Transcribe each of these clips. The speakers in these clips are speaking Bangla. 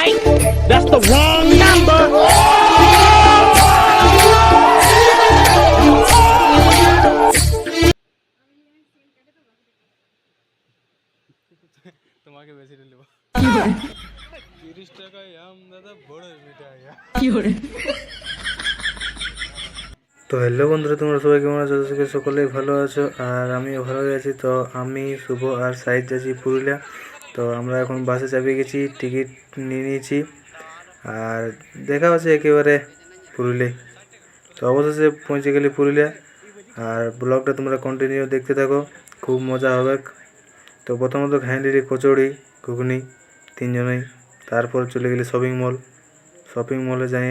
right. That's the wrong number. তোমাকে বেশি নেব 30 টাকায় আম দাদা বড় মিঠাই। তো হ্যালো বন্ধুরা, তোমরা সবাই কেমন আছো? সকলেই ভালো আছো আর আমিও ভালো আছি। তো আমি শুভ আর সাইদ যাচ্ছি পুরুলিয়া। তো আমরা এখন বাসে চাপিয়ে গেছি, টিকিট নিয়ে নিয়েছি আর দেখা হচ্ছে একেবারে পুরুলিয়া। তো অবশেষে পৌঁছে গেলি পুরুলিয়া আর ব্লগটা তোমরা কন্টিনিউ দেখতে থাকো, খুব মজা হবে। তো প্রথমত খাইলি কচুরি ঘুগনি তিনজনেই, তারপর চলে গেলি শপিং মলে যাই।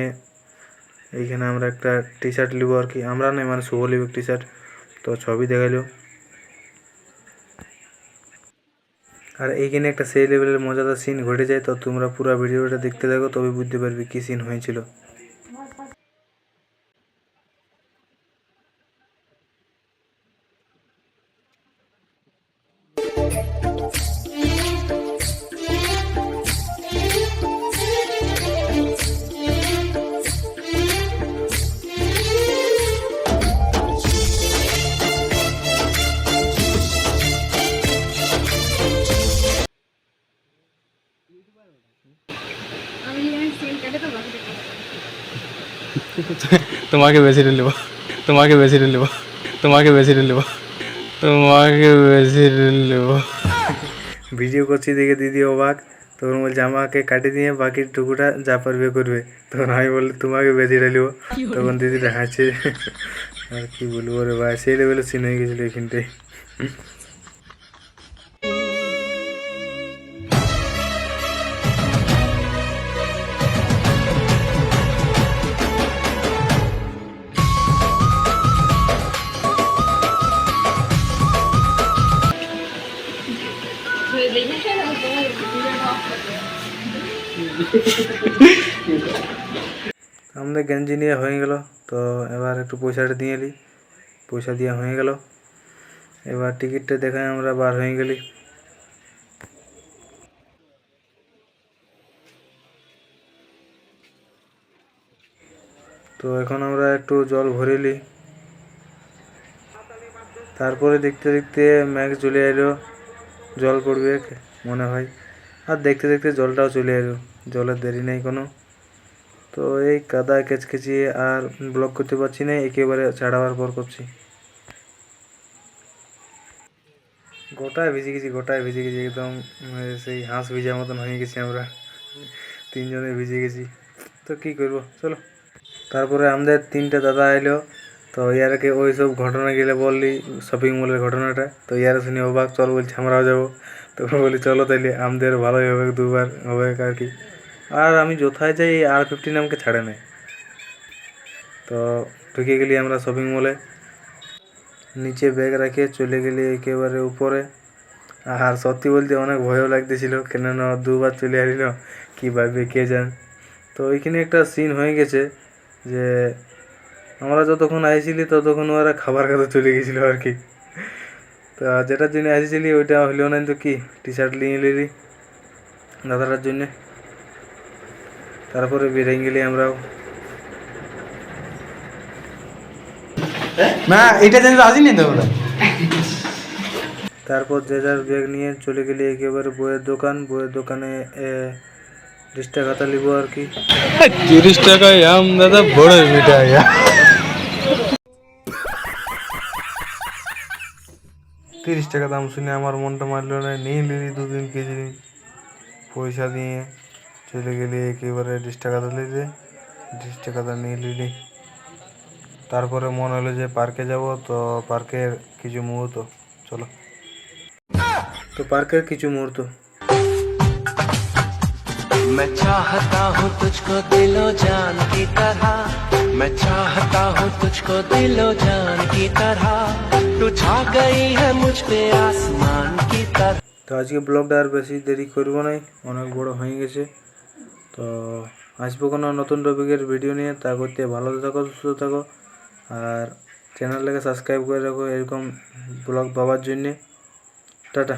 এইখানে আমরা একটা টি শার্ট নিব আর কি, আমরা নয় মানে শুভ নিব টি শার্ট। তো ছবি দেখাইলো আর এইখানে একটা সেই লেভেলের মজাদার সিন ঘটে যায়। তো তোমরা পুরো ভিডিওটা দেখতে থাকো, তবে বুঝতে পারবে কী সিন হয়েছিল। তোমাকে বেশি নেব তোমাকে বেশি নেব তোমাকে বেশি নেব তোমাকে বেশি নেব। ভিডিও করছি দেখে দিদি অবাক, তখন বলছে আমাকে কাটি দিয়ে বাকি টুকুটা যা পারবে করবে। তখন আমি বললি তোমাকে বেশি নেব, তখন দিদিটা হাসছে। আর কি বলবো রে ভাই, সেই লেভেলের সিন হয়ে গেছিলো এখানটায়। আমাদের গেঞ্জি নিয়ে হয়ে গেল। তো এবার একটু পয়সাটা দিয়ে এলি, পয়সা দিয়ে হয়ে গেল। এবার টিকিটটা দেখায় আমরা বার হয়ে গেলি। তো এখন আমরা একটু জল ভরিলি, তারপরে দেখতে দেখতে ম্যাঘ চলে এলো, জল পড়বে মনে হয়। আর দেখতে দেখতে জলটাও চলে এলো, জলের দেরি নেই কোনো। তো এই কাদা কেচকেচি আর ব্লগ করতে পারছি না, একেবারে ছাড়াবার পর করছি। গোটায় ভিজে গেছি একদম, সেই হাঁস ভিজার মতন হয়ে গেছি আমরা, তিনজনে ভিজে গেছি। তো কী করবো, চলো। তারপরে আমাদের তিনটে দাদা এলো। তো ইয়ারকে ওই সব ঘটনা গেলে বললি, শপিং মলের ঘটনাটা। তো ইয়ারা শুনে অবাক, চল বলছে আমরাও যাবো। তখন বলি চলো তাইলে, আমাদের ভালোই হবে, দুবার হবে আর কি। আর আমি যথায় যাই R15 আমাকে ছাড়ে নেয়। তো ঢুকে গেলি আমরা শপিং মলে, নিচে ব্যাগ রেখে চলে গেলি একেবারে উপরে। আর সত্যি বলতে অনেক ভয়ও লাগতেছিল, কেননা দুবার চলে আসিল, কী ভাববে কে জান। তো ওইখানে একটা সিন হয়ে গেছে যে আমরা যতক্ষণ আইছিলি ততক্ষণ ওরা খাবার খেতে চলে গেছিলো আর কি। তা যেটার জন্য আসছিলি ওইটা হইল না, তো কি টি শার্ট নিয়ে নিলি দাদাটার জন্যে। তারপরে বেরিয়ে গেলি আমরাও। না এটা জানি রাজি নেই তো ওরা। তারপর যে যার ব্যাগ নিয়ে চলে গেলি একেবারে বইয়ের দোকানে 30 টাকা খাতা নিব আর কি। 30 টাকায় আম দাদা বড় মিঠাই। 30 টাকা দাম শুনে আমার মনটা মারল না, নিয়ে নিলি 2-3 কেজি পয়সা দিয়ে চলে গেলি একেবারে 30 টাকা দিতে, 30 টাকা নিয়ে নিলি। তারপরে মনে হলো যে পার্কে যাব। তো পার্কের কিছু মুহূর্ত, চলো। তো পার্কের কিছু মুহূর্ত। मैं चाहता हूँ तुझको दिलो जान की तरह, मैं चाहता हूँ तुझको दिलो जान की तरह, तू छा गई है मुझ पे आसमान की तरह। তো আজকে ব্লগটা আর বেশি দেরি করবো নাই, অনেক বড় হয়ে গেছে। তো আসবো কোনো নতুন টপিকের ভিডিও নিয়ে, তা করতে ভালো থাকো, সুস্থ থাকো আর চ্যানেলটাকে সাবস্ক্রাইব করে রাখো এরকম ব্লগ পাওয়ার জন্যে। টাটা।